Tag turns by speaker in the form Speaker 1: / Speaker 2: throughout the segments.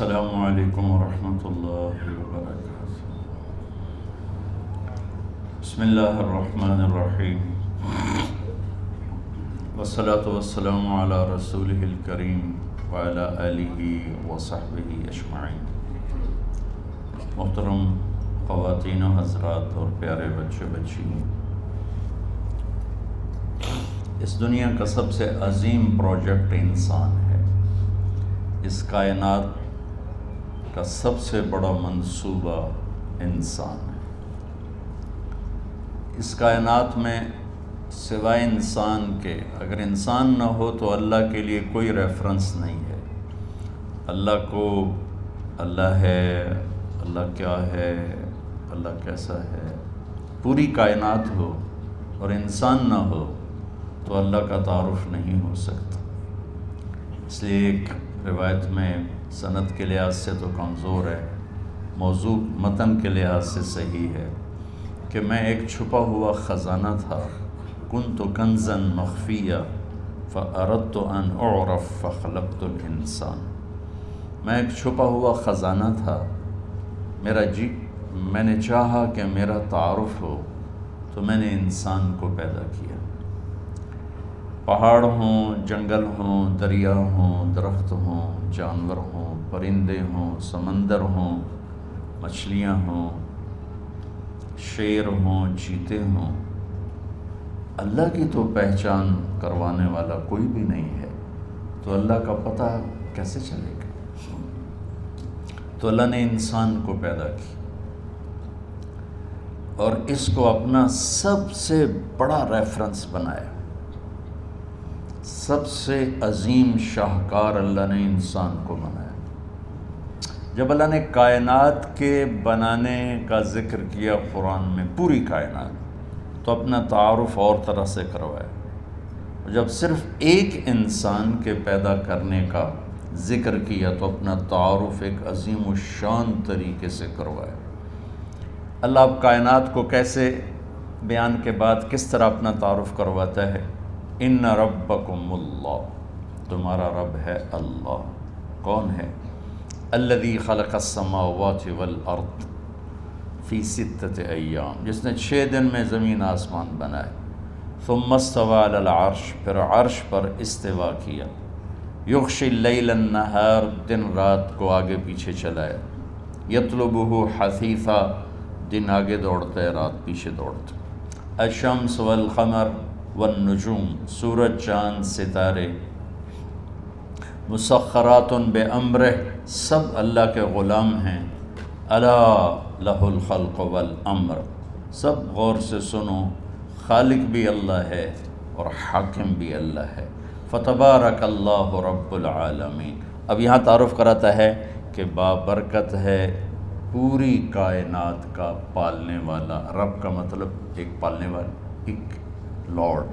Speaker 1: السلام علیکم ورحمۃ اللہ وبرکاتہ۔ بسم اللہ الرحمن الرحیم، والصلاة والسلام علی رسولہ الکریم وعلی آلہ وصحبہ اجمعین۔ محترم خواتین و حضرات اور پیارے بچے بچیوں، اس دنیا کا سب سے عظیم پروجیکٹ انسان ہے۔ اس کائنات کا سب سے بڑا منصوبہ انسان ہے۔ اس کائنات میں سوائے انسان کے، اگر انسان نہ ہو تو اللہ کے لیے کوئی ریفرنس نہیں ہے۔ اللہ کو اللہ ہے، اللہ کیا ہے، اللہ کیسا ہے، پوری کائنات ہو اور انسان نہ ہو تو اللہ کا تعارف نہیں ہو سکتا۔ اس لیے ایک روایت میں سند کے لحاظ سے تو کمزور ہے، موضوع متن کے لحاظ سے صحیح ہے کہ میں ایک چھپا ہوا خزانہ تھا، کنت کنزا مخفیا فاردت ان اعرف فخلقت الانسان۔ میں ایک چھپا ہوا خزانہ تھا، میں نے چاہا کہ میرا تعارف ہو تو میں نے انسان کو پیدا کیا۔ پہاڑ ہوں، جنگل ہوں، دریا ہوں، درخت ہوں، جانور ہوں، پرندے ہوں، سمندر ہوں، مچھلیاں ہوں، شیر ہوں، چیتے ہوں، اللہ کی تو پہچان کروانے والا کوئی بھی نہیں ہے، تو اللہ کا پتہ کیسے چلے گا؟ تو اللہ نے انسان کو پیدا کی اور اس کو اپنا سب سے بڑا ریفرنس بنایا۔ سب سے عظیم شاہکار اللہ نے انسان کو بنایا۔ جب اللہ نے کائنات کے بنانے کا ذکر کیا قرآن میں، پوری کائنات، تو اپنا تعارف اور طرح سے کروایا۔ جب صرف ایک انسان کے پیدا کرنے کا ذکر کیا تو اپنا تعارف ایک عظیم الشان طریقے سے کروایا۔ اللہ اب کائنات کو کیسے بیان کے بعد کس طرح اپنا تعارف کرواتا ہے؟ ان ربکم اللہ، تمہارا رب ہے اللہ۔ کون ہے؟ الذی خلق السماوات والارض فی ستۃ ایام، جس نے 6 دن میں زمین آسمان بنائے۔ ثم استوی علی العرش، پھر عرش پر استوا کیا۔ یغشی اللیل النہار، دن رات کو آگے پیچھے چلایا۔ یطلبہ حثیثا، دن آگے دوڑتا ہے، رات پیچھے دوڑتا ہے۔ الشمس والقمر والنجوم، سورج چاند ستارے، مسخرات بامرہ، سب اللہ کے غلام ہیں۔ الا لہ الخلق والامر، سب غور سے سنو، خالق بھی اللہ ہے اور حاکم بھی اللہ ہے۔ فتبارک اللہ رب العالمین۔ اب یہاں تعارف کراتا ہے کہ بابرکت ہے، پوری کائنات کا پالنے والا۔ رب کا مطلب ایک پالنے والا، ایک لارڈ،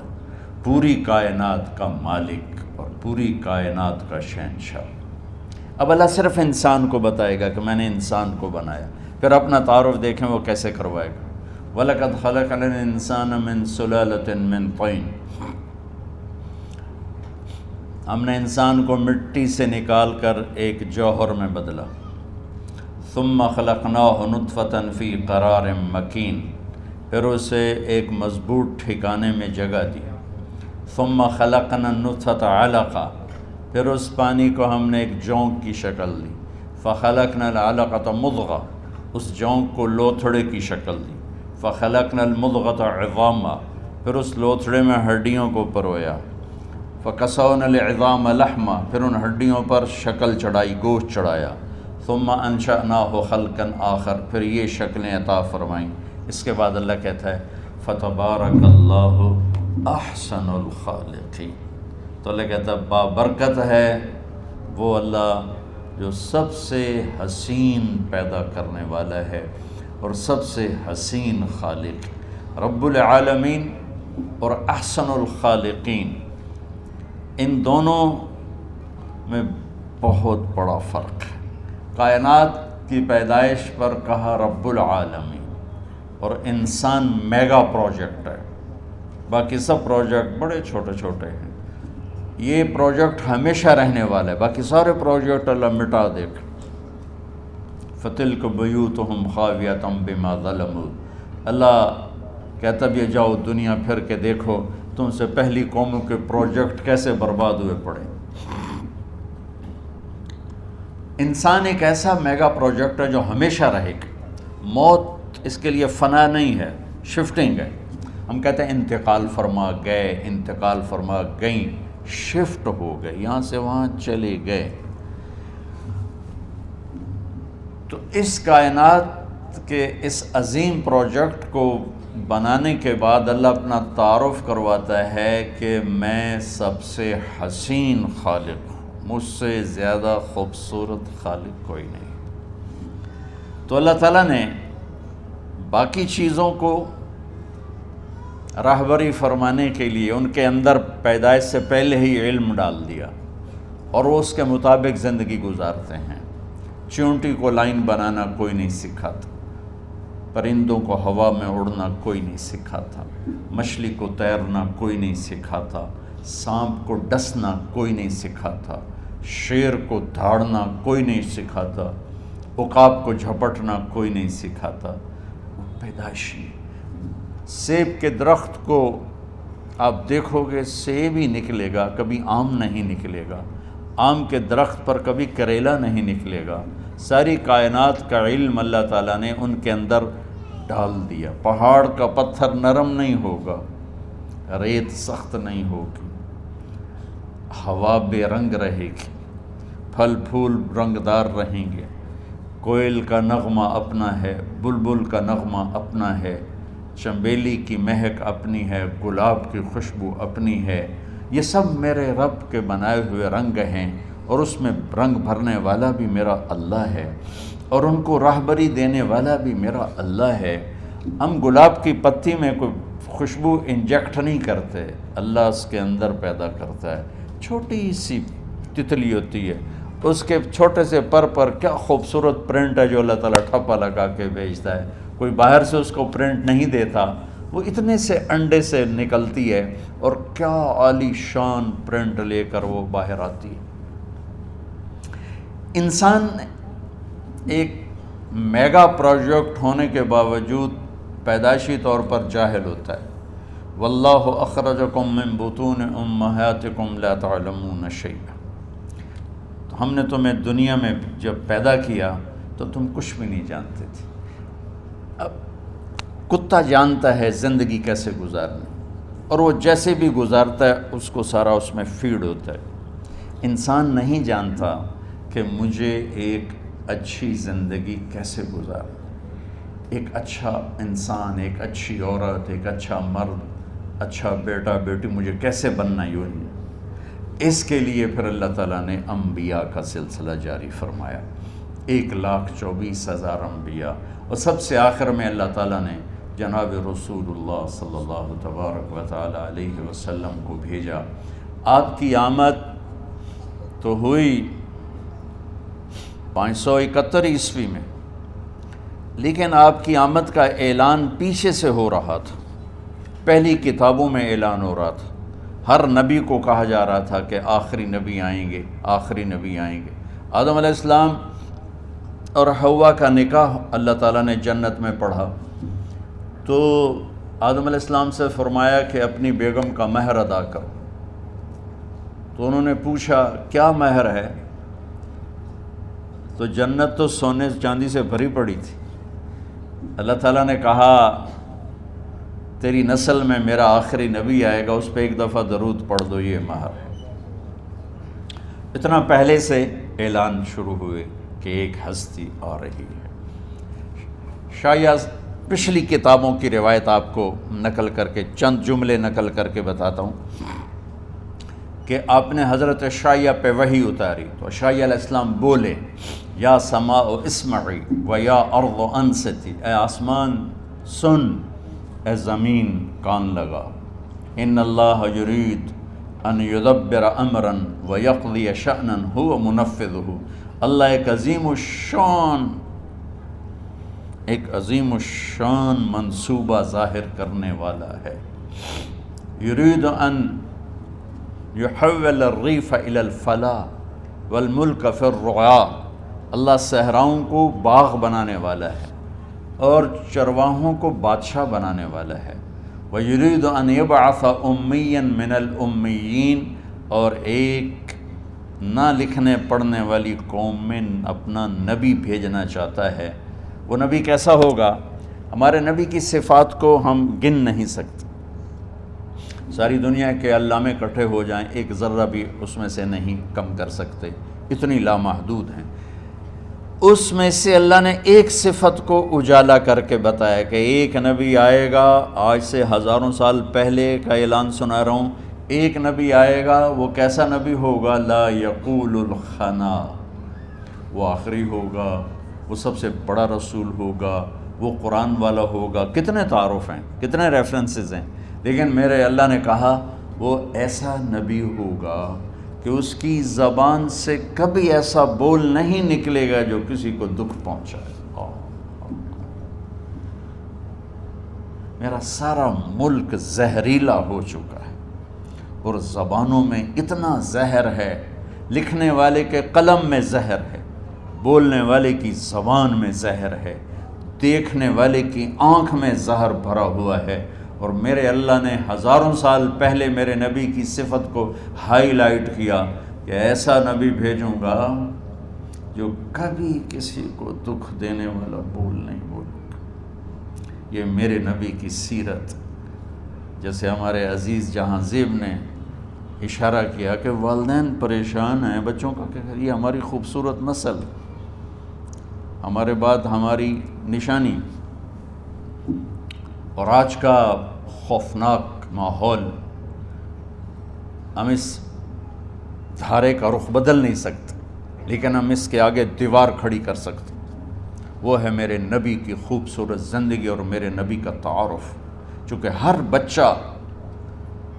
Speaker 1: پوری کائنات کا مالک اور پوری کائنات کا شہنشاہ۔ اب اللہ صرف انسان کو بتائے گا کہ میں نے انسان کو بنایا، پھر اپنا تعارف دیکھیں وہ کیسے کروائے گا۔ وَلَقَدْ خَلَقْنَا الْإِنسَانَ مِنْ سُلَالَةٍ مِنْ طِينٍ، ہم نے انسان کو مٹی سے نکال کر ایک جوہر میں بدلا۔ ثُمَّ خَلَقْنَاهُ نُطْفَةً فِي قَرَارٍ مَكِينٍ، پھر اسے ایک مضبوط ٹھکانے میں جگہ دی۔ ثم خلقنا النطفة علقة، پھر اس پانی کو ہم نے ایک جونک کی شکل دی۔ فخلقنا العلقة مضغة، اس جونک کو لوتھڑے کی شکل دی۔ فخلقنا المضغة عظاما، پھر اس لوتھڑے میں ہڈیوں کو پرویا۔ فکسونا العظام لحما، پھر ان ہڈیوں پر شکل چڑھائی، گوشت چڑھایا۔ ثم انشأناه خلقا آخر، پھر یہ شکلیں عطا فرمائیں۔ اس کے بعد اللہ کہتا ہے فتبارک اللہ احسن الخالقین۔ تو اللہ کہتا ہے بابرکت ہے وہ اللہ جو سب سے حسین پیدا کرنے والا ہے اور سب سے حسین خالق، رب العالمین اور احسن الخالقین، ان دونوں میں بہت بڑا فرق ہے۔ کائنات کی پیدائش پر کہا رب العالمین، اور انسان میگا پروجیکٹ ہے، باقی سب پروجیکٹ بڑے چھوٹے چھوٹے ہیں۔ یہ پروجیکٹ ہمیشہ رہنے والا ہے، باقی سارے پروجیکٹ اللہ مٹا دے گا۔ فتلک بیوتہم خاویۃ بما ظلموا، اللہ کہتا بھی جاؤ دنیا پھر کے دیکھو تم سے پہلی قوموں کے پروجیکٹ کیسے برباد ہوئے پڑے۔ انسان ایک ایسا میگا پروجیکٹ ہے جو ہمیشہ رہے گا، موت اس کے لیے فنا نہیں ہے، شفٹنگ ہے۔ ہم کہتے ہیں انتقال فرما گئے، انتقال فرما گئیں، شفٹ ہو گئے، یہاں سے وہاں چلے گئے۔ تو اس کائنات کے اس عظیم پروجیکٹ کو بنانے کے بعد اللہ اپنا تعارف کرواتا ہے کہ میں سب سے حسین خالق ہوں، مجھ سے زیادہ خوبصورت خالق کوئی نہیں۔ تو اللہ تعالیٰ نے باقی چیزوں کو راہبری فرمانے کے لیے ان کے اندر پیدائش سے پہلے ہی علم ڈال دیا، اور وہ اس کے مطابق زندگی گزارتے ہیں۔ چونٹی کو لائن بنانا کوئی نہیں سکھاتا، پرندوں کو ہوا میں اڑنا کوئی نہیں سکھاتا، مچھلی کو تیرنا کوئی نہیں سکھاتا، سانپ کو ڈسنا کوئی نہیں سکھاتا، شیر کو دھاڑنا کوئی نہیں سکھاتا، عقاب کو جھپٹنا کوئی نہیں سکھاتا۔ وہ پیدائشی۔ سیب کے درخت کو آپ دیکھو گے سیب ہی نکلے گا، کبھی آم نہیں نکلے گا۔ آم کے درخت پر کبھی کریلا نہیں نکلے گا۔ ساری کائنات کا علم اللہ تعالیٰ نے ان کے اندر ڈال دیا۔ پہاڑ کا پتھر نرم نہیں ہوگا، ریت سخت نہیں ہوگی، ہوا بے رنگ رہے گی، پھل پھول رنگدار رہیں گے، کوئل کا نغمہ اپنا ہے، بلبل کا نغمہ اپنا ہے، چنبیلی کی مہک اپنی ہے، گلاب کی خوشبو اپنی ہے۔ یہ سب میرے رب کے بنائے ہوئے رنگ ہیں، اور اس میں رنگ بھرنے والا بھی میرا اللہ ہے، اور ان کو راہبری دینے والا بھی میرا اللہ ہے۔ ہم گلاب کی پتی میں کوئی خوشبو انجیکٹ نہیں کرتے، اللہ اس کے اندر پیدا کرتا ہے۔ چھوٹی سی تتلی ہوتی ہے، اس کے چھوٹے سے پر پر کیا خوبصورت پرنٹ ہے جو اللہ تعالیٰ ٹھپا لگا کے بھیجتا ہے۔ کوئی باہر سے اس کو پرنٹ نہیں دیتا، وہ اتنے سے انڈے سے نکلتی ہے، اور کیا عالی شان پرنٹ لے کر وہ باہر آتی ہے۔ انسان ایک میگا پروجیکٹ ہونے کے باوجود پیدائشی طور پر جاہل ہوتا ہے۔ واللہ اخرجکم من بطون امہاتکم لا تعلمون شیئا، تو ہم نے تمہیں دنیا میں جب پیدا کیا تو تم کچھ بھی نہیں جانتے تھے۔ اب کتا جانتا ہے زندگی کیسے گزارنی، اور وہ جیسے بھی گزارتا ہے اس کو سارا اس میں فیڈ ہوتا ہے۔ انسان نہیں جانتا کہ مجھے ایک اچھی زندگی کیسے گزارنا، ایک اچھا انسان، ایک اچھی عورت، ایک اچھا مرد، اچھا بیٹا بیٹی مجھے کیسے بننا یوں ہی۔ اس کے لیے پھر اللہ تعالیٰ نے انبیاء کا سلسلہ جاری فرمایا، 1,24,000 انبیاء، اور سب سے آخر میں اللہ تعالیٰ نے جناب رسول اللہ صلی اللہ تبارک و تعالیٰ علیہ وسلم کو بھیجا۔ آپ کی آمد تو ہوئی 571 عیسوی میں، لیکن آپ کی آمد کا اعلان پیچھے سے ہو رہا تھا، پہلی کتابوں میں اعلان ہو رہا تھا۔ ہر نبی کو کہا جا رہا تھا کہ آخری نبی آئیں گے، آخری نبی آئیں گے۔ آدم علیہ السلام اور حوا کا نکاح اللہ تعالیٰ نے جنت میں پڑھا، تو آدم علیہ السلام سے فرمایا کہ اپنی بیگم کا مہر ادا کرو۔ تو انہوں نے پوچھا کیا مہر ہے؟ تو جنت تو سونے چاندی سے بھری پڑی تھی۔ اللہ تعالیٰ نے کہا تیری نسل میں میرا آخری نبی آئے گا، اس پہ ایک دفعہ درود پڑھ دو، یہ مہر ہے۔ اتنا پہلے سے اعلان شروع ہوئے کہ ایک ہستی آ رہی ہے۔ شاید پچھلی کتابوں کی روایت آپ کو نقل کر کے چند جملے نقل کر کے بتاتا ہوں کہ آپ نے حضرت عشائیہ پہ وحی اتاری، تو عشائیہ علیہ السلام بولے یا سماء اسمعی و یا ارض انصتی، اے آسمان سن، اے زمین کان لگا، ان اللہ یرید ان یدبر امرا و یقضی شأنا هو منفذہ، اللہ ایک عظیم الشان منصوبہ ظاہر کرنے والا ہے۔ یرید ان یحول الریف الی الفلاح والملک فی الرعاء اللہ صحراؤں کو باغ بنانے والا ہے اور چرواہوں کو بادشاہ بنانے والا ہے۔ وَيُرِيدُ أَن يَبْعَثَ أُمِّيًّا مِّنَ الْأُمِّيِّينَ، اور ایک نہ لکھنے پڑھنے والی قوم میں اپنا نبی بھیجنا چاہتا ہے۔ وہ نبی کیسا ہوگا؟ ہمارے نبی کی صفات کو ہم گن نہیں سکتے، ساری دنیا کے علامے اکٹھے ہو جائیں ایک ذرہ بھی اس میں سے نہیں کم کر سکتے، اتنی لامحدود ہیں۔ اس میں سے اللہ نے ایک صفت کو اجالا کر کے بتایا کہ ایک نبی آئے گا، آج سے ہزاروں سال پہلے کا اعلان سنا رہا ہوں، ایک نبی آئے گا، وہ کیسا نبی ہوگا؟ لا یقول الخنا، وہ آخری ہوگا، وہ سب سے بڑا رسول ہوگا، وہ قرآن والا ہوگا۔ کتنے تعارف ہیں، کتنے ریفرنسز ہیں، لیکن میرے اللہ نے کہا وہ ایسا نبی ہوگا کہ اس کی زبان سے کبھی ایسا بول نہیں نکلے گا جو کسی کو دکھ پہنچائے۔ میرا سارا ملک زہریلا ہو چکا ہے اور زبانوں میں اتنا زہر ہے، لکھنے والے کے قلم میں زہر ہے، بولنے والے کی زبان میں زہر ہے، دیکھنے والے کی آنکھ میں زہر بھرا ہوا ہے۔ اور میرے اللہ نے ہزاروں سال پہلے میرے نبی کی صفت کو ہائی لائٹ کیا کہ ایسا نبی بھیجوں گا جو کبھی کسی کو دکھ دینے والا بول نہیں بولے گا۔ یہ میرے نبی کی سیرت، جیسے ہمارے عزیز جہاں زیب نے اشارہ کیا کہ والدین پریشان ہیں بچوں کا کہ یہ ہماری خوبصورت نسل، ہمارے بعد ہماری نشانی، اور آج کا خوفناک ماحول، ہم اس دھارے کا رخ بدل نہیں سکتے، لیکن ہم اس کے آگے دیوار کھڑی کر سکتے۔ وہ ہے میرے نبی کی خوبصورت زندگی اور میرے نبی کا تعارف، چونکہ ہر بچہ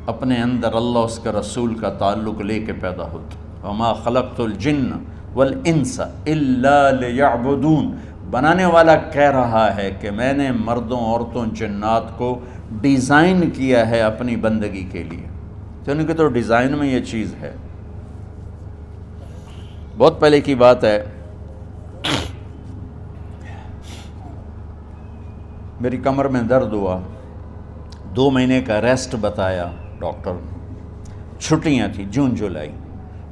Speaker 1: اپنے اندر اللہ اس کے رسول کا تعلق لے کے پیدا ہوتا۔ وما خلقت الجن والانس الا لیعبدون، بنانے والا کہہ رہا ہے کہ میں نے مردوں عورتوں جنات کو ڈیزائن کیا ہے اپنی بندگی کے لیے، تو ان کے تو ڈیزائن میں یہ چیز ہے۔ بہت پہلے کی بات ہے، میری کمر میں درد ہوا، 2 مہینے کا ریسٹ بتایا ڈاکٹر، چھٹیاں تھیں جون جولائی،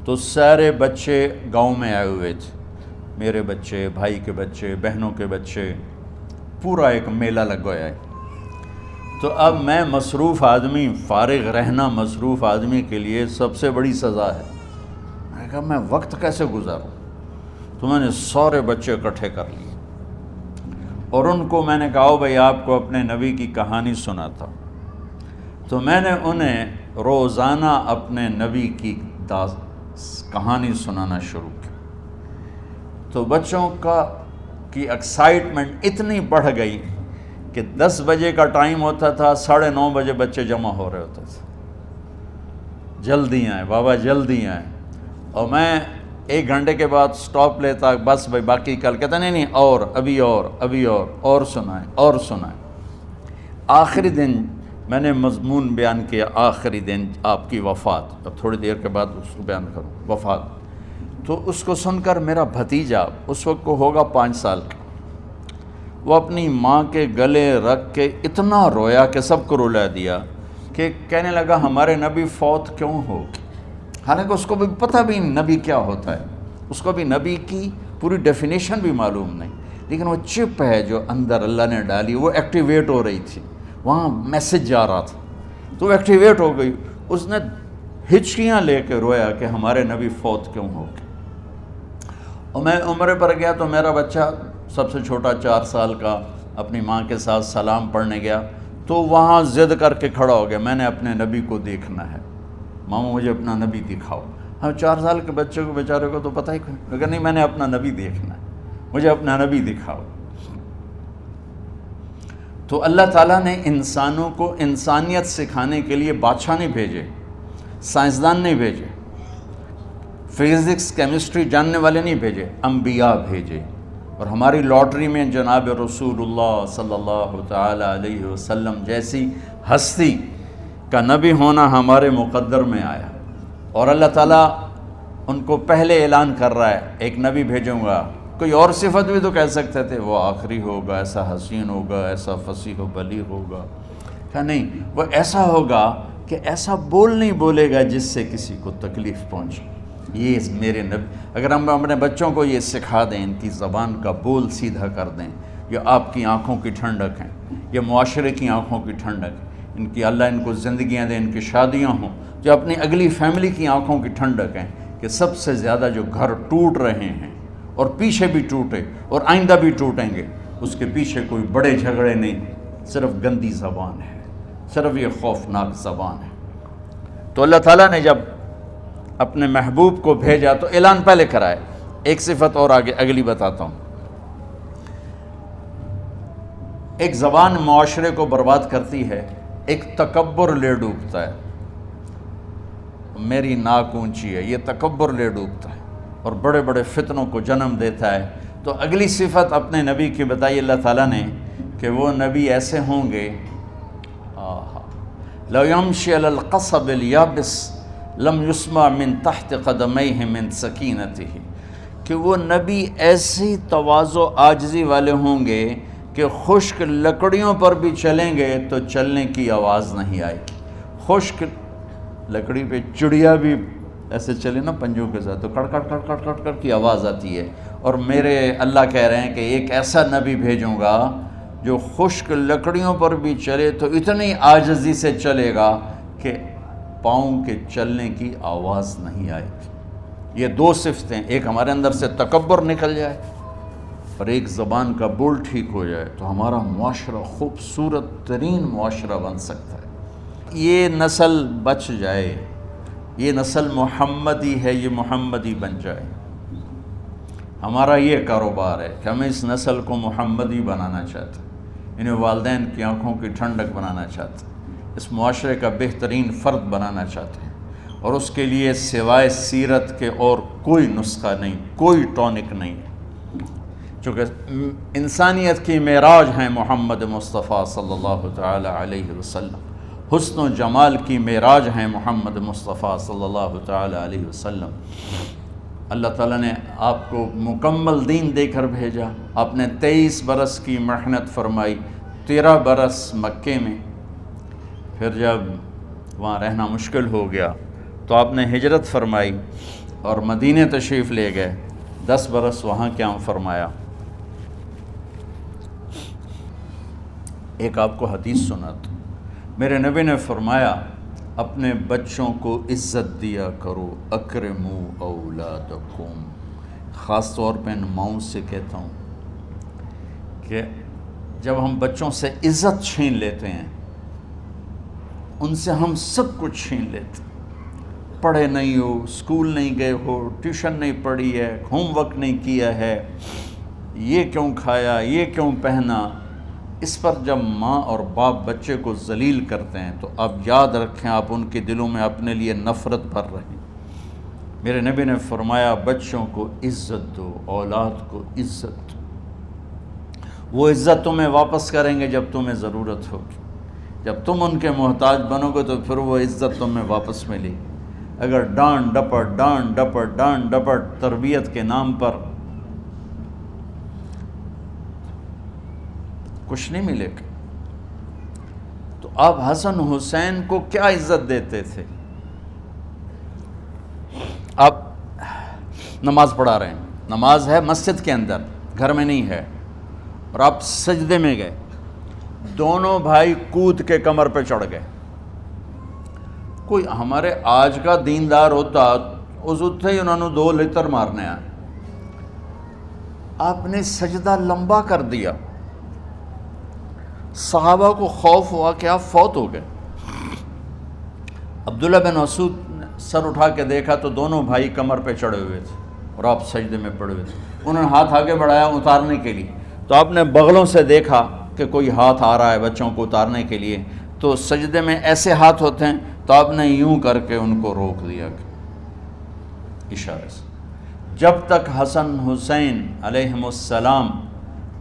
Speaker 1: تو سارے بچے گاؤں میں آئے ہوئے تھے، میرے بچے، بھائی کے بچے، بہنوں کے بچے، پورا ایک میلہ لگ گیا ہے۔ تو اب میں مصروف آدمی، فارغ رہنا مصروف آدمی کے لیے سب سے بڑی سزا ہے۔ میں نے کہا میں وقت کیسے گزاروں؟ تو میں نے سارے بچے اکٹھے کر لیے اور ان کو میں نے کہا بھائی آپ کو اپنے نبی کی کہانی سناتا ہوں۔ تو میں نے انہیں روزانہ اپنے نبی کی کہانی سنانا شروع کی، تو بچوں کی ایکسائٹمنٹ اتنی بڑھ گئی کہ 10 بجے کا ٹائم ہوتا تھا، 9:30 بجے بچے جمع ہو رہے ہوتے تھے، جلدی آئیں بابا جلدی آئیں، اور میں 1 گھنٹے کے بعد سٹاپ لیتا، بس بھائی باقی کل، کہتا نہیں اور ابھی اور سنائیں۔ آخری دن میں نے مضمون بیان کیا، آخری دن آپ کی وفات، اب تھوڑی دیر کے بعد اس کو بیان کروں، وفات۔ تو اس کو سن کر میرا بھتیجا، اس وقت کو ہوگا 5 سال کا، وہ اپنی ماں کے گلے رکھ کے اتنا رویا کہ سب کو رلا دیا، کہ کہنے لگا ہمارے نبی فوت کیوں ہو گئے؟ حالانکہ اس کو بھی پتہ بھی نبی کیا ہوتا ہے، اس کو بھی نبی کی پوری ڈیفینیشن بھی معلوم نہیں، لیکن وہ چپ ہے جو اندر اللہ نے ڈالی، وہ ایکٹیویٹ ہو رہی تھی، وہاں میسج جا رہا تھا، تو وہ ایکٹیویٹ ہو گئی، اس نے ہچکیاں لے کے رویا کہ ہمارے نبی فوت کیوں ہو گئے۔ اور میں عمرے پر گیا تو میرا بچہ سب سے چھوٹا 4 سال کا اپنی ماں کے ساتھ سلام پڑھنے گیا، تو وہاں ضد کر کے کھڑا ہو گیا، میں نے اپنے نبی کو دیکھنا ہے، ماما مجھے اپنا نبی دکھاؤ۔ ہاں 4 سال کے بچے کو بیچارے کو تو پتہ ہی لیکن نہیں، میں نے اپنا نبی دیکھنا ہے، مجھے اپنا نبی دکھاؤ۔ تو اللہ تعالیٰ نے انسانوں کو انسانیت سکھانے کے لیے بادشاہ نہیں بھیجے، سائنسدان نہیں بھیجے، فزکس کیمسٹری جاننے والے نہیں بھیجے، انبیاء بھیجے۔ اور ہماری لاٹری میں جناب رسول اللہ صلی اللہ تعالی علیہ وسلم جیسی ہستی کا نبی ہونا ہمارے مقدر میں آیا، اور اللہ تعالیٰ ان کو پہلے اعلان کر رہا ہے ایک نبی بھیجوں گا کوئی اور صفت بھی تو کہہ سکتے تھے، وہ آخری ہوگا، ایسا حسین ہوگا، ایسا فصیح و بلیغ ہوگا، کہا نہیں، وہ ایسا ہوگا کہ ایسا بول نہیں بولے گا جس سے کسی کو تکلیف پہنچے۔ یہ میرے نبی، اگر ہم اپنے بچوں کو یہ سکھا دیں، ان کی زبان کا بول سیدھا کر دیں، یہ آپ کی آنکھوں کی ٹھنڈک ہیں، یہ معاشرے کی آنکھوں کی ٹھنڈک ہے، ان کی اللہ ان کو زندگیاں دیں، ان کی شادیاں ہوں، جو اپنی اگلی فیملی کی آنکھوں کی ٹھنڈک ہیں، کہ سب سے زیادہ جو گھر ٹوٹ رہے ہیں اور پیچھے بھی ٹوٹے اور آئندہ بھی ٹوٹیں گے، اس کے پیچھے کوئی بڑے جھگڑے نہیں، صرف گندی زبان ہے، صرف یہ خوفناک زبان ہے۔ تو اللہ تعالیٰ نے جب اپنے محبوب کو بھیجا تو اعلان پہلے کرائے۔ ایک صفت اور آگے اگلی بتاتا ہوں۔ ایک زبان معاشرے کو برباد کرتی ہے، ایک تکبر لے ڈوبتا ہے، میری ناک اونچی ہے، یہ تکبر لے ڈوبتا ہے اور بڑے بڑے فتنوں کو جنم دیتا ہے۔ تو اگلی صفت اپنے نبی کی بتائی اللہ تعالیٰ نے کہ وہ نبی ایسے ہوں گے، لو یمشی علی القصب الیابس لم یسمع من تحت قدمیہ من سکینتہ، کہ وہ نبی ایسی تواضع عاجزی والے ہوں گے کہ خشک لکڑیوں پر بھی چلیں گے تو چلنے کی آواز نہیں آئے گی۔ خشک لکڑی پہ چڑیا بھی ایسے چلے نا پنجوں کے ساتھ تو کڑ کڑ کڑ کڑ کڑ کڑ کی آواز آتی ہے۔ اور میرے اللہ کہہ رہے ہیں کہ ایک ایسا نبی بھیجوں گا جو خشک لکڑیوں پر بھی چلے تو اتنی عاجزی سے چلے گا کہ پاؤں کے چلنے کی آواز نہیں آئے گی۔ یہ دو صفتیں، ایک ہمارے اندر سے تکبر نکل جائے اور ایک زبان کا بول ٹھیک ہو جائے تو ہمارا معاشرہ خوبصورت ترین معاشرہ بن سکتا ہے۔ یہ نسل بچ جائے، یہ نسل محمدی ہے، یہ محمدی بن جائے۔ ہمارا یہ کاروبار ہے کہ ہم اس نسل کو محمدی بنانا چاہتے ہیں، انہیں والدین کی آنکھوں کی ٹھنڈک بنانا چاہتے ہیں، اس معاشرے کا بہترین فرد بنانا چاہتے ہیں، اور اس کے لیے سوائے سیرت کے اور کوئی نسخہ نہیں، کوئی ٹونک نہیں، چونکہ انسانیت کی معراج ہیں محمد مصطفیٰ صلی اللہ تعالی علیہ وسلم، حسن و جمال کی معراج ہیں محمد مصطفیٰ صلی اللہ تعالی علیہ وسلم۔ اللہ تعالیٰ نے آپ کو مکمل دین دے کر بھیجا، آپ نے 23 برس کی محنت فرمائی، 13 برس مکے میں، پھر جب وہاں رہنا مشکل ہو گیا تو آپ نے ہجرت فرمائی اور مدینے تشریف لے گئے، 10 برس وہاں قیام فرمایا۔ ایک آپ کو حدیث سناتا، میرے نبی نے فرمایا اپنے بچوں کو عزت دیا کرو، اکرموا اولادکم، خاص طور پہ ان ماؤں سے کہتا ہوں کہ جب ہم بچوں سے عزت چھین لیتے ہیں، ان سے ہم سب کچھ چھین لیتے ہیں، پڑھے نہیں ہو، اسکول نہیں گئے ہو، ٹیوشن نہیں پڑھی ہے، ہوم ورک نہیں کیا ہے، یہ کیوں کھایا، یہ کیوں پہنا، اس پر جب ماں اور باپ بچے کو ذلیل کرتے ہیں تو آپ یاد رکھیں آپ ان کے دلوں میں اپنے لیے نفرت بھر رہے ہیں۔ میرے نبی نے فرمایا بچوں کو عزت دو، اولاد کو عزت دو، وہ عزت تمہیں واپس کریں گے جب تمہیں ضرورت ہوگی، جب تم ان کے محتاج بنو گے تو پھر وہ عزت تمہیں واپس ملے گی۔ اگر ڈانٹ ڈپٹ تربیت کے نام پر کچھ نہیں ملے گا۔ تو آپ حسن حسین کو کیا عزت دیتے تھے؟ آپ نماز پڑھا رہے ہیں، نماز ہے مسجد کے اندر، گھر میں نہیں ہے، اور آپ سجدے میں گئے، دونوں بھائی کود کے کمر پہ چڑھ گئے۔ کوئی ہمارے آج کا دیندار ہوتا اس اٹھتے ہی انہوں نے 2 لتر مارنے آئے، آپ نے سجدہ لمبا کر دیا، صحابہ کو خوف ہوا کہ آپ فوت ہو گئے۔ عبداللہ بن مسعود نے سر اٹھا کے دیکھا تو دونوں بھائی کمر پہ چڑھے ہوئے تھے اور آپ سجدے میں پڑے ہوئے تھے۔ انہوں نے ہاتھ آگے بڑھایا اتارنے کے لیے، تو آپ نے بغلوں سے دیکھا کہ کوئی ہاتھ آ رہا ہے بچوں کو اتارنے کے لیے، تو سجدے میں ایسے ہاتھ ہوتے ہیں، تو آپ نے یوں کر کے ان کو روک دیا اشارے سے۔ جب تک حسن حسین علیہم السلام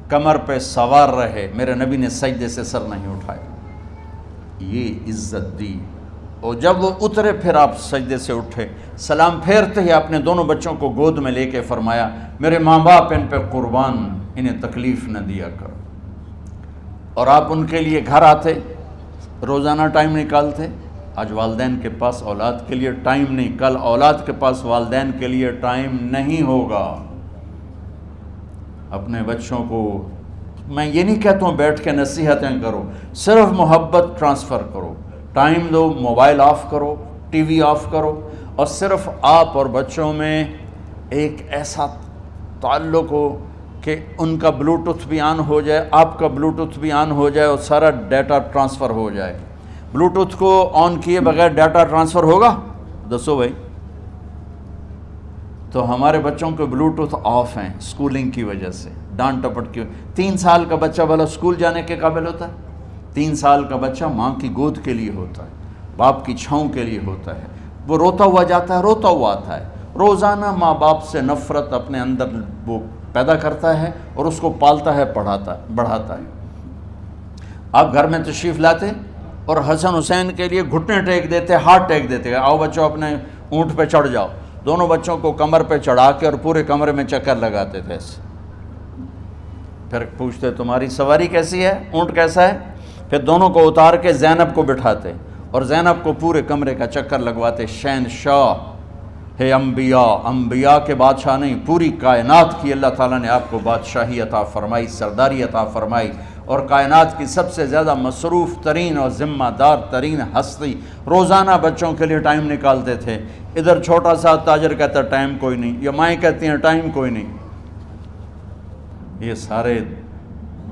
Speaker 1: کمر پہ سوار رہے، میرے نبی نے سجدے سے سر نہیں اٹھایا۔ یہ عزت دی، اور جب وہ اترے پھر آپ سجدے سے اٹھے، سلام پھیرتے ہی اپنے دونوں بچوں کو گود میں لے کے فرمایا میرے ماں باپ ان پہ قربان، انہیں تکلیف نہ دیا کرو۔ اور آپ ان کے لیے گھر آتے، روزانہ ٹائم نکالتے۔ آج والدین کے پاس اولاد کے لیے ٹائم نہیں، کل اولاد کے پاس والدین کے لیے ٹائم نہیں ہوگا۔ اپنے بچوں کو میں یہ نہیں کہتا ہوں بیٹھ کے نصیحتیں کرو، صرف محبت ٹرانسفر کرو، ٹائم دو، موبائل آف کرو، ٹی وی آف کرو، اور صرف آپ اور بچوں میں ایک ایسا تعلق ہو کہ ان کا بلوٹوتھ بھی آن ہو جائے، آپ کا بلوٹوتھ بھی آن ہو جائے اور سارا ڈیٹا ٹرانسفر ہو جائے۔ بلوٹوتھ کو آن کیے بغیر ڈیٹا ٹرانسفر ہوگا؟ دسو بھائی۔ تو ہمارے بچوں کے بلوٹوتھ آف ہیں سکولنگ کی وجہ سے، ڈانٹ ٹپٹ کی۔ 3 سال کا بچہ بھلا سکول جانے کے قابل ہوتا ہے؟ 3 سال کا بچہ ماں کی گود کے لیے ہوتا ہے، باپ کی چھاؤں کے لیے ہوتا ہے، وہ روتا ہوا جاتا ہے، روتا ہوا آتا ہے، روزانہ ماں باپ سے نفرت اپنے اندر وہ پیدا کرتا ہے اور اس کو پالتا ہے، بڑھاتا ہے۔ آپ گھر میں تشریف لاتے اور حسن حسین کے لیے گھٹنے ٹیک دیتے، ہاتھ ٹیک دیتے، آؤ بچوں اپنے اونٹ پہ چڑھ جاؤ، دونوں بچوں کو کمر پہ چڑھا کے اور پورے کمرے میں چکر لگاتے تھے ایسے۔ پھر پوچھتے تمہاری سواری کیسی ہے، اونٹ کیسا ہے؟ پھر دونوں کو اتار کے زینب کو بٹھاتے اور زینب کو پورے کمرے کا چکر لگواتے۔ شہنشاہ ہے انبیاء، انبیاء کے بادشاہ نہیں، پوری کائنات کی اللہ تعالیٰ نے آپ کو بادشاہی عطا فرمائی، سرداری عطا فرمائی، اور کائنات کی سب سے زیادہ مصروف ترین اور ذمہ دار ترین ہستی روزانہ بچوں کے لیے ٹائم نکالتے تھے۔ ادھر چھوٹا سا تاجر کہتا ہے ٹائم کوئی نہیں، یا مائیں کہتی ہیں ٹائم کوئی نہیں۔ یہ سارے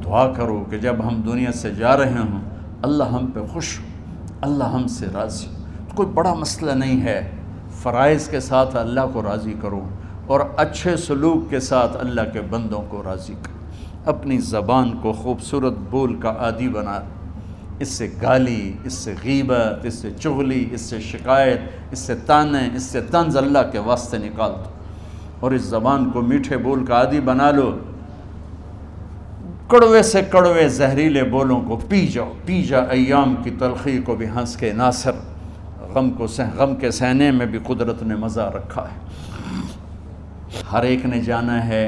Speaker 1: دعا کرو کہ جب ہم دنیا سے جا رہے ہوں اللہ ہم پہ خوش ہو، اللہ ہم سے راضی ہو۔ کوئی بڑا مسئلہ نہیں ہے، فرائض کے ساتھ اللہ کو راضی کرو اور اچھے سلوک کے ساتھ اللہ کے بندوں کو راضی کرو۔ اپنی زبان کو خوبصورت بول کا عادی بنا، اس سے گالی، اس سے غیبت، اس سے چغلی، اس سے شکایت، اس سے تانے، اس سے طنز اللہ کے واسطے نکال دو، اور اس زبان کو میٹھے بول کا عادی بنا لو۔ کڑوے سے کڑوے زہریلے بولوں کو پی جا ایام کی تلخی کو بھی ہنس کے ناصر، غم کے سہنے میں بھی قدرت نے مزہ رکھا ہے۔ ہر ایک نے جانا ہے،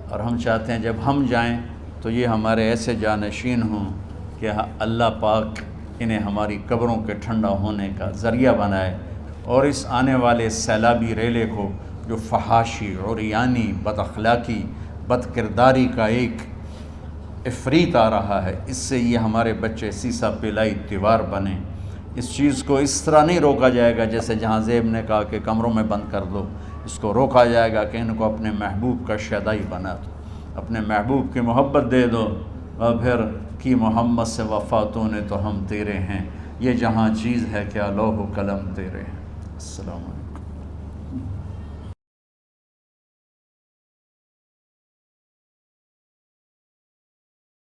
Speaker 1: اور ہم چاہتے ہیں جب ہم جائیں تو یہ ہمارے ایسے جانشین ہوں کہ اللہ پاک انہیں ہماری قبروں کے ٹھنڈا ہونے کا ذریعہ بنائے، اور اس آنے والے سیلابی ریلے کو جو فحاشی، عریانی، بد اخلاقی، بد کرداری کا ایک افریت آ رہا ہے، اس سے یہ ہمارے بچے سیسا پلائی دیوار بنیں۔ اس چیز کو اس طرح نہیں روکا جائے گا جیسے جہاں زیب نے کہا کہ کمروں میں بند کر دو، اس کو روکا جائے گا کہ ان کو اپنے محبوب کا شیدائی بنا دو، اپنے محبوب کی محبت دے دو، اور پھر کی محمد سے وفاتوں نے تو ہم تیرے ہیں، یہ جہاں چیز ہے کیا لوح و قلم تیرے ہیں۔ السلام علیکم۔